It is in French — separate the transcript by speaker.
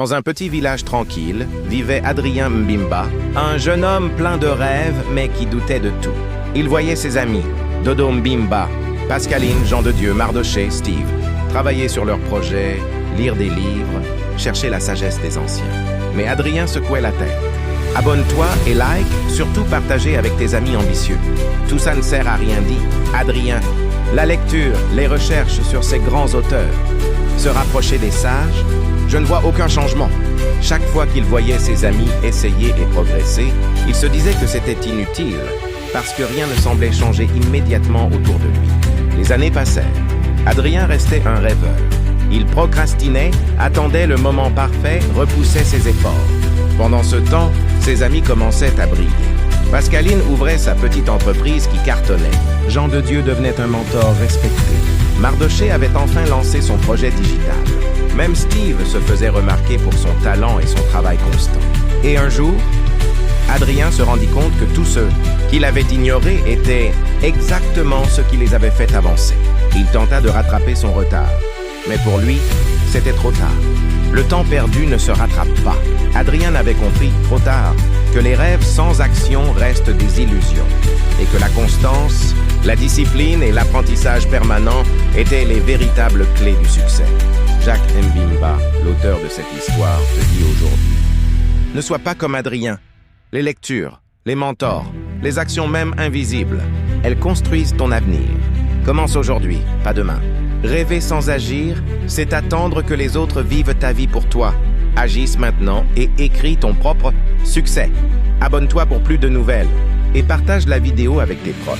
Speaker 1: Dans un petit village tranquille, vivait Adrien Mbimba, un jeune homme plein de rêves mais qui doutait de tout. Il voyait ses amis, Dodo Mbimba, Pascaline, Jean de Dieu, Mardoché, Steve, travailler sur leurs projets, lire des livres, chercher la sagesse des anciens. Mais Adrien secouait la tête. Abonne-toi et like, surtout partagez avec tes amis ambitieux. Tout ça ne sert à rien, dit Adrien. La lecture, les recherches sur ces grands auteurs, se rapprocher des sages, je ne vois aucun changement. Chaque fois qu'il voyait ses amis essayer et progresser, il se disait que c'était inutile, parce que rien ne semblait changer immédiatement autour de lui. Les années passèrent. Adrien restait un rêveur. Il procrastinait, attendait le moment parfait, repoussait ses efforts. Pendant ce temps, ses amis commençaient à briller. Pascaline ouvrait sa petite entreprise qui cartonnait. Jean de Dieu devenait un mentor respecté. Mardoché avait enfin lancé son projet digital. Même Steve se faisait remarquer pour son talent et son travail constant. Et un jour, Adrien se rendit compte que tous ceux qu'il avait ignorés étaient exactement ce qui les avait fait avancer. Il tenta de rattraper son retard. Mais pour lui, c'était trop tard. Le temps perdu ne se rattrape pas. Adrien avait compris, trop tard, que les rêves sans action restent des illusions et que la constance, la discipline et l'apprentissage permanent étaient les véritables clés du succès. Jacques Mbimba, l'auteur de cette histoire, te dit aujourd'hui: ne sois pas comme Adrien. Les lectures, les mentors, les actions même invisibles, elles construisent ton avenir. Commence aujourd'hui, pas demain. Rêver sans agir, c'est attendre que les autres vivent ta vie pour toi. Agisse maintenant et écris ton propre succès. Abonne-toi pour plus de nouvelles et partage la vidéo avec tes proches.